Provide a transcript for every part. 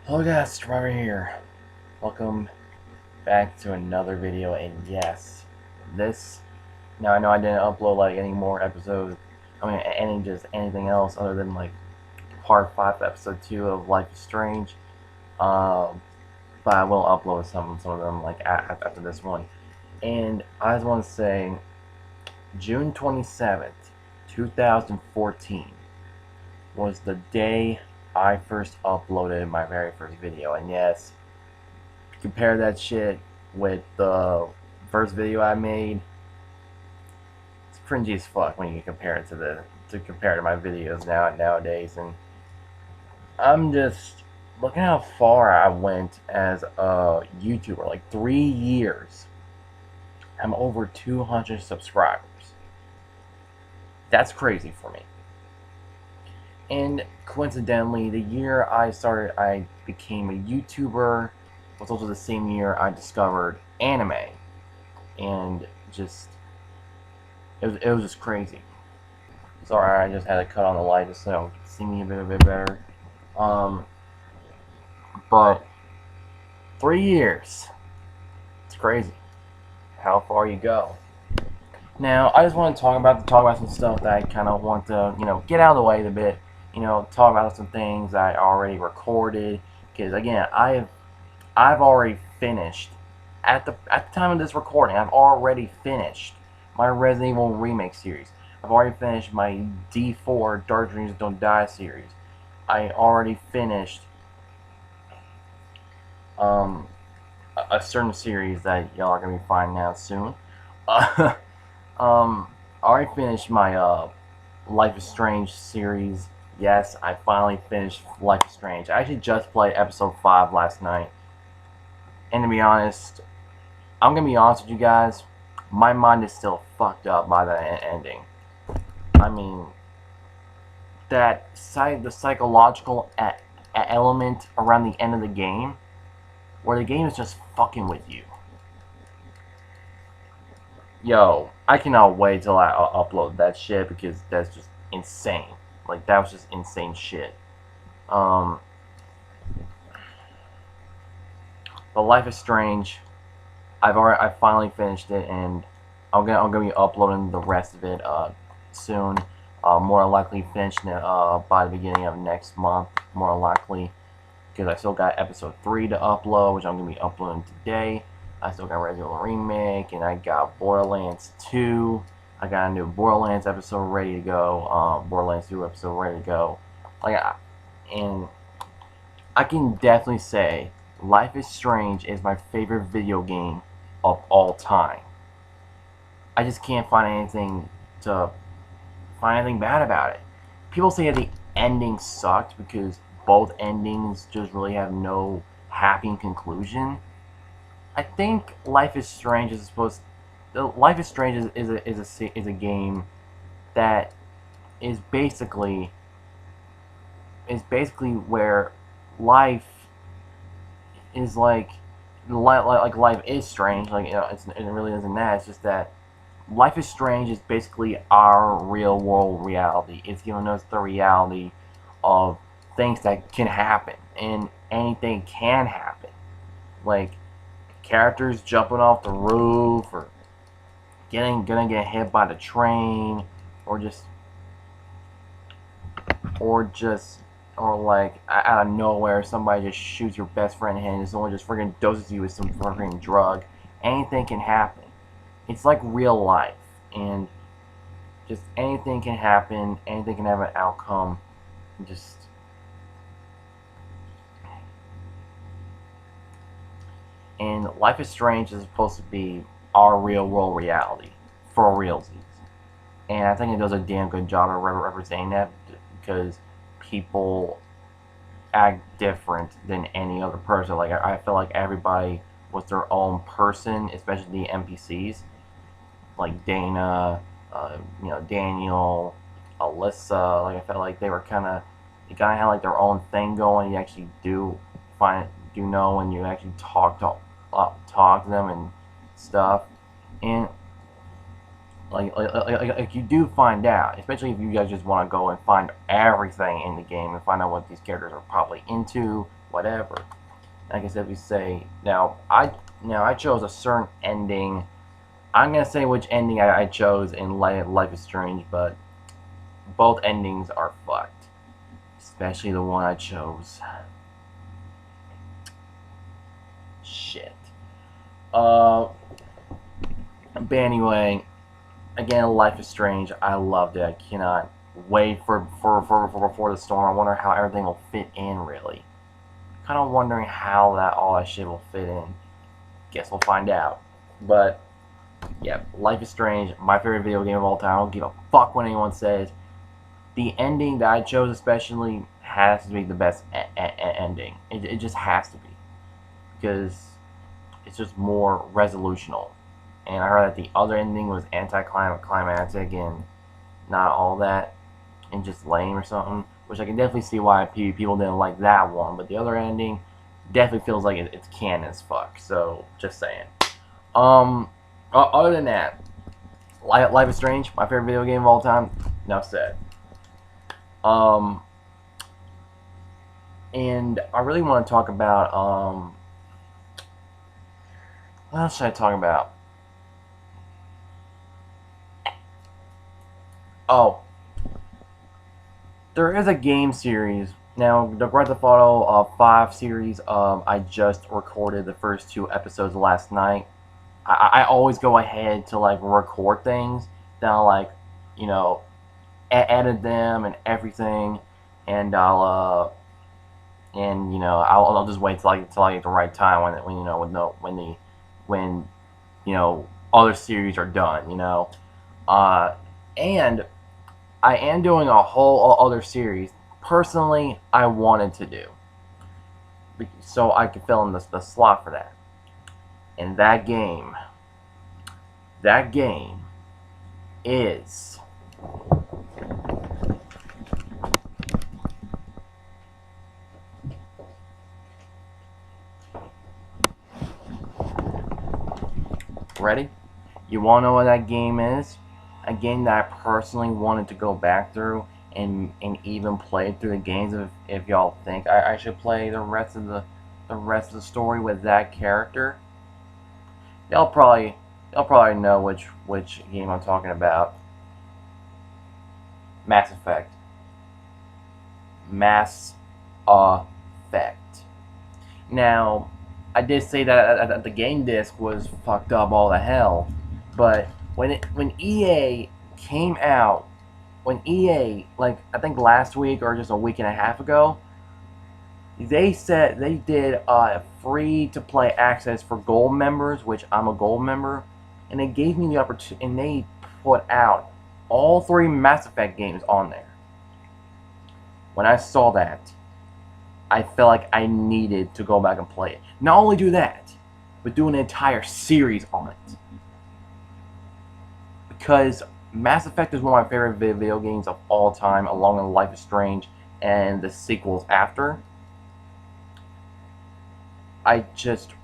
Hello guys, Trevor here. Welcome back to another video, and yes, now I know I didn't upload like any more episodes, anything else other than like part 5 episode 2 of Life is Strange, but I will upload some of them like after this one. And I just want to say, June 27th, 2014 was the day I first uploaded my very first video. And yes, compare that shit with the first video I made, it's cringy as fuck when you compare it to my videos nowadays. And I'm just looking how far I went as a YouTuber. Like 3 years, I'm over 200 subscribers. That's crazy for me. And coincidentally, the year I became a YouTuber was also the same year I discovered anime, and it was just crazy. Sorry, I just had to cut on the light just so you can see me a bit better. But 3 years, it's crazy how far you go. Now, I just want to talk about some stuff that I kind of want to, get out of the way a bit. Talk about some things I already recorded, because again, I've already finished at the time of this recording. I've already finished my Resident Evil Remake series. I've already finished my D4 Dark Dreams Don't Die series. I already finished a certain series that y'all are gonna be finding out soon. I already finished my Life is Strange series. Yes, I finally finished Life is Strange. I actually just played episode 5 last night. And to be honest, I'm going to be honest with you guys, my mind is still fucked up by the ending. I mean, the psychological element around the end of the game, where the game is just fucking with you. Yo, I cannot wait till I upload that shit, because that's just insane. Like, that was just insane shit. But Life is Strange, I finally finished it, and I'm gonna be uploading the rest of it soon. More likely finishing it by the beginning of next month, more likely, because I still got episode 3 to upload, which I'm gonna be uploading today. I still got Resident Evil Remake, and I got Borderlands 2. I got a new Borderlands episode ready to go. Borderlands 2 episode ready to go. And I can definitely say Life is Strange is my favorite video game of all time. I just can't find anything bad about it. People say that the ending sucked because both endings just really have no happy conclusion. I think Life is Strange is a game that is basically where life is like life is strange. Like, it really isn't that. It's just that Life is Strange is basically our real world reality. It's giving us the reality of things that can happen, and anything can happen. Like characters jumping off the roof, or gonna get hit by the train, or like out of nowhere somebody just shoots your best friend and someone just freaking doses you with some freaking drug. Anything can happen. It's like real life, and just anything can happen. Anything can have an outcome. And Life is Strange is supposed to be our real world reality for realsies. And I think it does a damn good job of representing that, because people act different than any other person. Like, I feel like everybody was their own person, especially the NPCs. Like Dana, Daniel, Alyssa. Like, I felt like they had like their own thing going. You actually do know when you actually talk to them and stuff. And Like you do find out, especially if you guys just want to go and find everything in the game and find out what these characters are probably into, whatever. Like I said, we say now I chose a certain ending. I'm gonna say which ending I chose in Life is Strange, but both endings are fucked, especially the one I chose. Shit. But anyway, again, Life is Strange. I loved it. I cannot wait for Before the Storm. I wonder how everything will fit in, really. Kind of wondering how all that shit will fit in. Guess we'll find out. But yeah, Life is Strange, my favorite video game of all time. I don't give a fuck what anyone says. The ending that I chose especially has to be the best ending. It just has to be. Because it's just more resolutional. And I heard that the other ending was anticlimactic and not all that, and just lame or something. Which I can definitely see why people didn't like that one. But the other ending definitely feels like it's canon as fuck. So just saying. Other than that, Life is Strange, my favorite video game of all time. Enough said. And I really want to talk about what else should I talk about? Oh, there is a game series. Now, the Grand Theft Auto 5 series, I just recorded the first 2 episodes last night. I always go ahead to, like, record things. Then I'll, like, you know, edit them and everything. And I'll just wait till I get the right time when other series are done, and I am doing a whole other series. Personally, I wanted to do, so I could fill in the slot for that. And that game is ready? You want to know what that game is? A game that I personally wanted to go back through and even play through the games if y'all think I should play the rest of the story with that character. Y'all probably know which game I'm talking about. Mass Effect. Mass Effect. Now, I did say that the game disc was fucked up all the hell, but when EA came out, like I think last week or just a week and a half ago, they said they did free to play access for gold members, which I'm a gold member, and they gave me the opportunity, and they put out all 3 Mass Effect games on there. When I saw that, I felt like I needed to go back and play it. Not only do that, but do an entire series on it. Because Mass Effect is one of my favorite video games of all time, along with Life is Strange and the sequels after. I just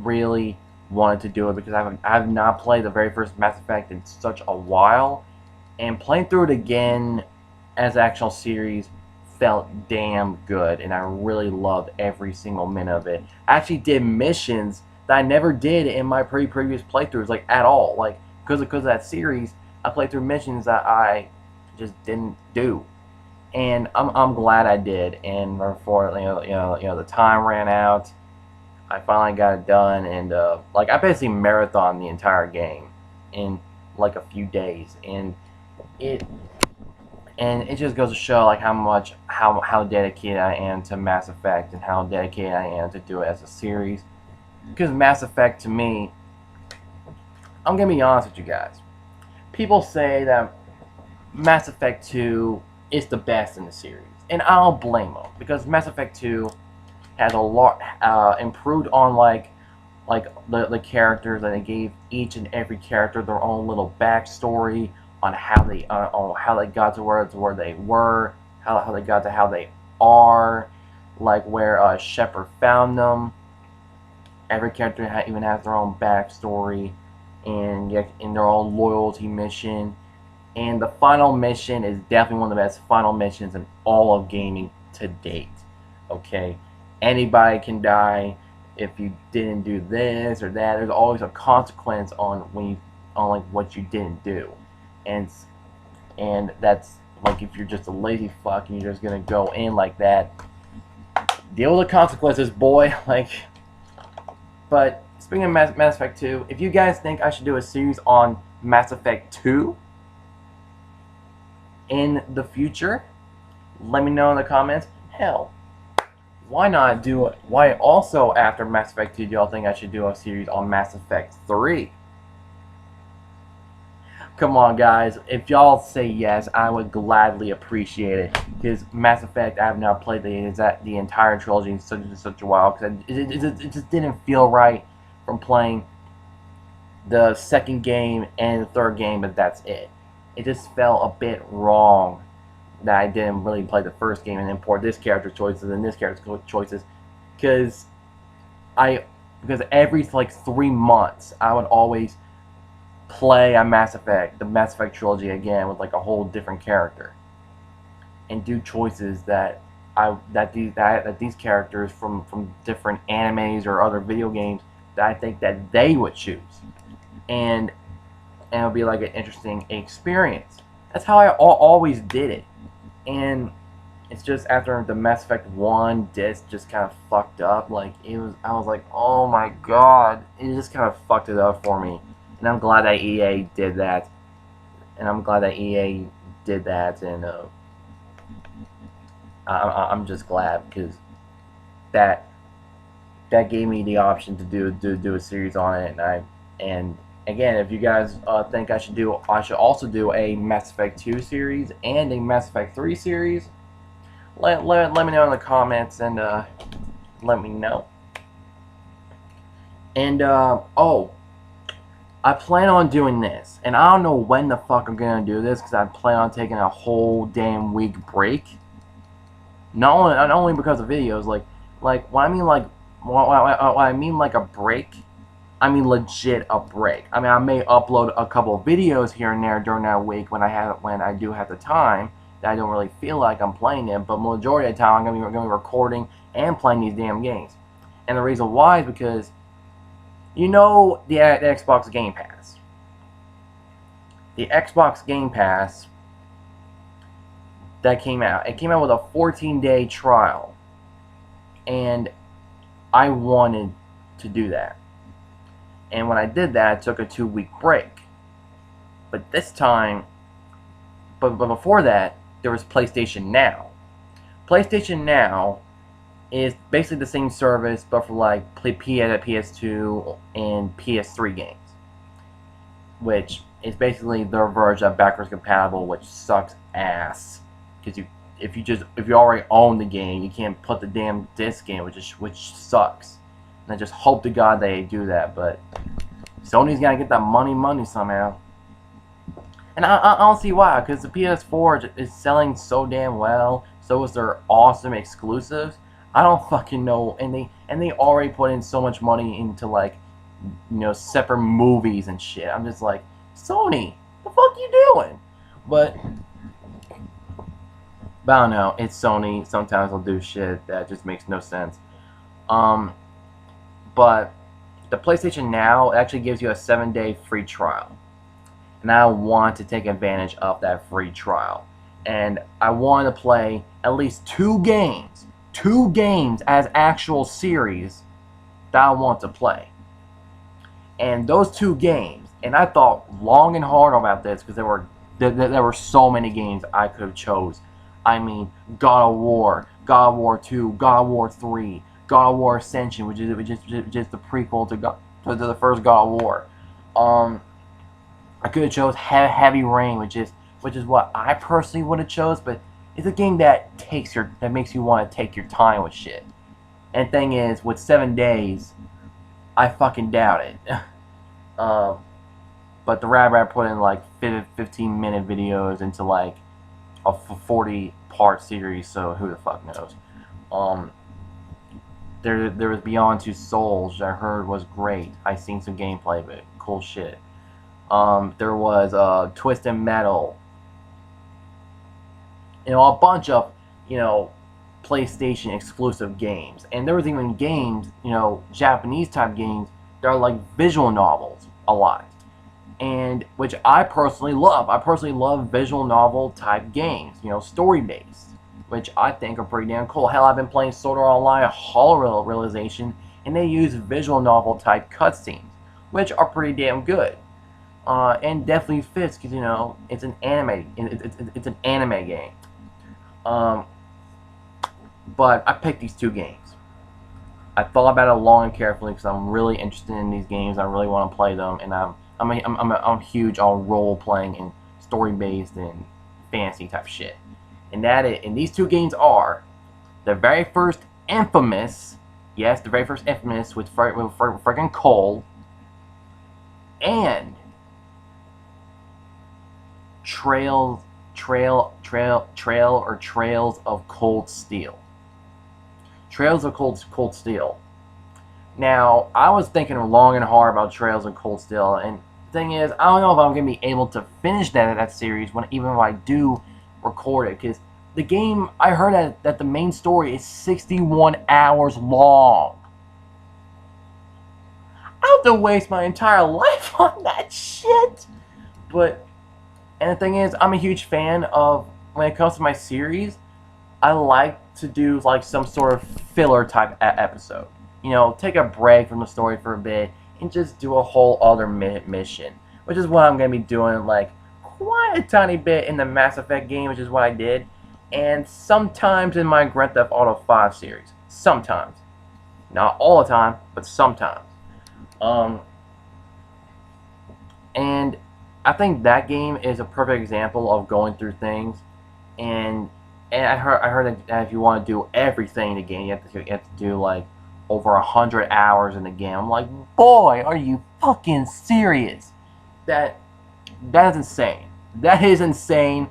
really wanted to do it because I have not played the very first Mass Effect in such a while. And playing through it again as an actual series felt damn good, and I really loved every single minute of it. I actually did missions that I never did in my previous playthroughs, like at all. Like because of that series, I played through missions that I just didn't do, and I'm glad I did. And before the time ran out, I finally got it done, and like I basically marathoned the entire game in like a few days, and it just goes to show like how dedicated I am to Mass Effect and how dedicated I am to do it as a series. Because Mass Effect, to me, I'm gonna be honest with you guys. People say that Mass Effect 2 is the best in the series, and I don't blame them, because Mass Effect 2 has a lot improved on like the characters, and they gave each and every character their own little backstory on how they got to where they were, how they got to how they are, like where Shepard found them. Every character even has their own backstory, and they're all loyalty mission. And the final mission is definitely one of the best final missions in all of gaming to date. Okay, anybody can die if you didn't do this or that. There's always a consequence on like what you didn't do, and that's like if you're just a lazy fuck and you're just gonna go in like that, deal with the consequences, boy. Like, but speaking of Mass Effect 2, if you guys think I should do a series on Mass Effect 2 in the future, let me know in the comments. Hell, why not do it? Why also after Mass Effect 2 do y'all think I should do a series on Mass Effect 3? Come on, guys. If y'all say yes, I would gladly appreciate it. Because Mass Effect, I have now played the entire trilogy in such a while. Because it just didn't feel right from playing the second game and the third game, but that's it. It just felt a bit wrong that I didn't really play the first game and import this character choices and this character choices. Because every like 3 months, I would always play a Mass Effect, the Mass Effect trilogy again with like a whole different character, and do choices that these characters from different animes or other video games that I think that they would choose, and it'll be like an interesting experience. That's how I always did it, and it's just after the Mass Effect 1 disc just kind of fucked up. Like I was like, oh my god, it just kind of fucked it up for me. And I'm glad that EA did that. And I'm just glad because that gave me the option to do a series on it. And again, if you guys think I should also do a Mass Effect 2 series and a Mass Effect 3 series, let me know in the comments and let me know. And oh, I plan on doing this, and I don't know when the fuck I'm gonna do this because I plan on taking a whole damn week break. Not only because of videos, like when I mean like a break, I mean legit a break. I mean I may upload a couple of videos here and there during that week when I do have the time that I don't really feel like I'm playing it, but majority of the time I'm gonna be recording and playing these damn games. And the reason why is because, you know, the Xbox Game Pass. The Xbox Game Pass that came out. It came out with a 14-day trial. And I wanted to do that. And when I did that, I took a 2-week break. But this time, but before that, there was PlayStation Now. PlayStation Now is basically the same service, but for like PS2 and PS3 games, which is basically their version of backwards compatible, which sucks ass. Because if you already own the game, you can't put the damn disc in, which sucks. And I just hope to God they do that, but Sony's gotta get that money somehow. And I don't see why, because the PS4 is selling so damn well. So is their awesome exclusives. I don't fucking know, and they already put in so much money into like, you know, separate movies and shit. I'm just like, Sony, the fuck you doing? But I don't know. It's Sony. Sometimes they'll do shit that just makes no sense. But the PlayStation Now actually gives you a 7-day free trial, and I want to take advantage of that free trial, and I want to play at least 2 games as actual series that I want to play. And those 2 games, and I thought long and hard about this because there were so many games I could have chose. I mean, God of War 2, God of War 3, God of War Ascension, which is the prequel to the first God of War. I could have chose Heavy Rain, which is what I personally would have chose, but it's a game that makes you want to take your time with shit. And the thing is, with 7 days, I fucking doubt it. But the Rad put in like 15-minute videos into like a 40-part series, so who the fuck knows. There was Beyond Two Souls, which I heard was great. I seen some gameplay of it, cool shit. There was Twisted Metal. You know, a bunch of, you know, PlayStation exclusive games. And there was even games, you know, Japanese type games that are like visual novels a lot. And which I personally love. I personally love visual novel type games, you know, story based, which I think are pretty damn cool. Hell, I've been playing Sword Art Online Hollow Realization, and they use visual novel type cutscenes, which are pretty damn good. And definitely fits because, you know, it's an anime. It's an anime game. But I picked these two games. I thought about it long and carefully because I'm really interested in these games. I really want to play them, and I'm huge on role playing and story based and fantasy type shit. And these two games are the very first Infamous, yes, the very first Infamous with friggin' Cole, and Trails of Cold Steel. Trails of Cold Steel. Now, I was thinking long and hard about Trails of Cold Steel, and the thing is, I don't know if I'm going to be able to finish that series even if I do record it, because the game, I heard that the main story is 61 hours long. I have to waste my entire life on that shit. And the thing is, I'm a huge fan of, when it comes to my series, I like to do like some sort of filler type episode. You know, take a break from the story for a bit and just do a whole other mission, which is what I'm going to be doing, like, quite a tiny bit in the Mass Effect game, which is what I did, and sometimes in my Grand Theft Auto 5 series. Sometimes. Not all the time, but sometimes. And I think that game is a perfect example of going through things, and I heard that if you want to do everything in the game, you have to do like over 100 hours in the game. I'm like, boy, are you fucking serious? That is insane. That is insane.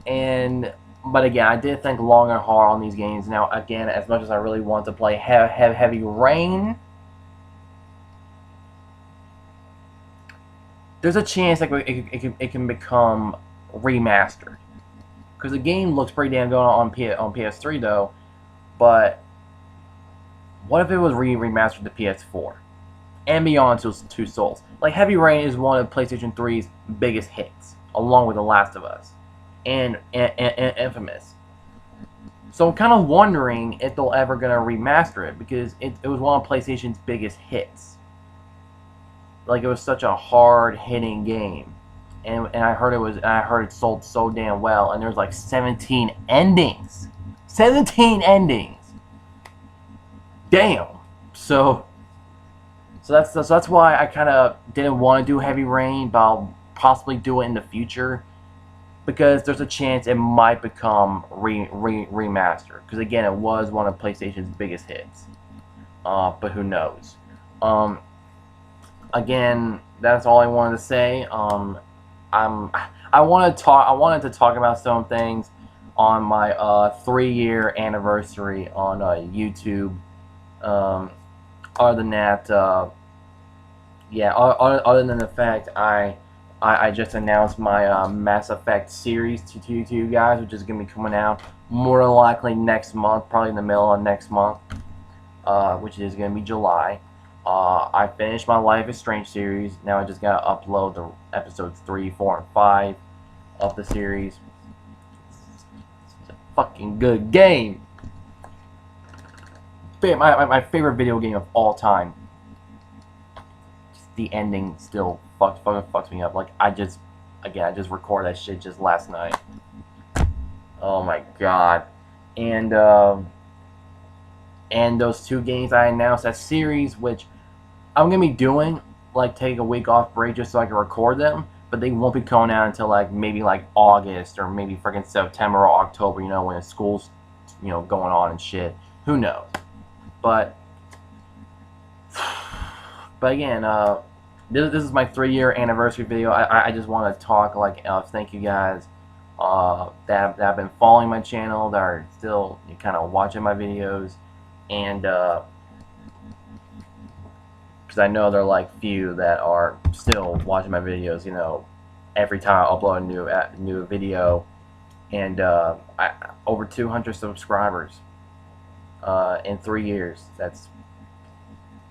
But again, I did think long and hard on these games. Now, again, as much as I really want to play Heavy Rain, there's a chance like it can become remastered, because the game looks pretty damn good on PS3 though. But what if it was remastered to PS4 and Beyond Two Souls? Like, Heavy Rain is one of PlayStation 3's biggest hits, along with The Last of Us and Infamous. So I'm kind of wondering if they're ever gonna remaster it, because it was one of PlayStation's biggest hits. Like, it was such a hard-hitting game, and I heard it sold so damn well, and there's like 17 endings. 17 endings. Damn. So that's why I kind of didn't want to do Heavy Rain, but I'll possibly do it in the future, because there's a chance it might become remastered. Because again, it was one of PlayStation's biggest hits. But who knows? Again, that's all I wanted to say. I wanted to talk about some things on my 3-year anniversary on YouTube. Other than that, yeah. Other than the fact I just announced my Mass Effect series to you guys, which is gonna be coming out more than likely next month, probably in the middle of next month, which is gonna be July. I finished my Life is Strange series. Now I just gotta upload the episodes 3, 4, and 5 of the series. It's a fucking good game. My favorite video game of all time. Just the ending still fucks me up. Like, I just recorded that shit just last night. Oh my god. And those 2 games I announced, that series, which I'm gonna be doing, like, take a week off break just so I can record them, but they won't be coming out until like maybe like August or maybe freaking September or October, you know, when school's, you know, going on and shit. Who knows? But again, this is my 3-year anniversary video. I just want to talk, like, thank you guys that have been following my channel, that are still kind of watching my videos, and because I know there are like few that are still watching my videos. You know, every time I upload a new video, and over 200 subscribers in 3 years. That's,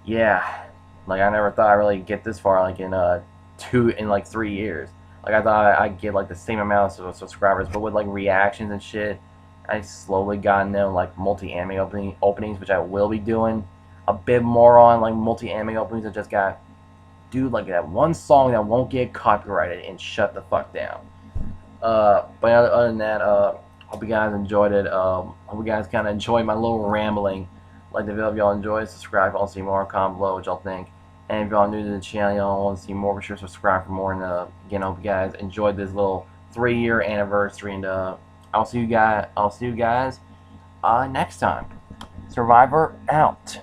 yeah. Like, I never thought I'd really get this far. Like in like 3 years. Like, I thought I'd get like the same amount of subscribers, but with like reactions and shit, I slowly got into like multi-anime openings, which I will be doing a bit more on, like multi-anime openings. I just got do like that one song that won't get copyrighted and shut the fuck down. But other than that, hope you guys enjoyed it. Hope you guys kind of enjoyed my little rambling. Like the video, if y'all enjoyed, subscribe if y'all want to see more. Comment below what y'all think. And if y'all new to the channel, y'all want to see more, be sure to subscribe for more. And again, I hope you guys enjoyed this little 3-year anniversary. And I'll see you guys next time. Survivor out.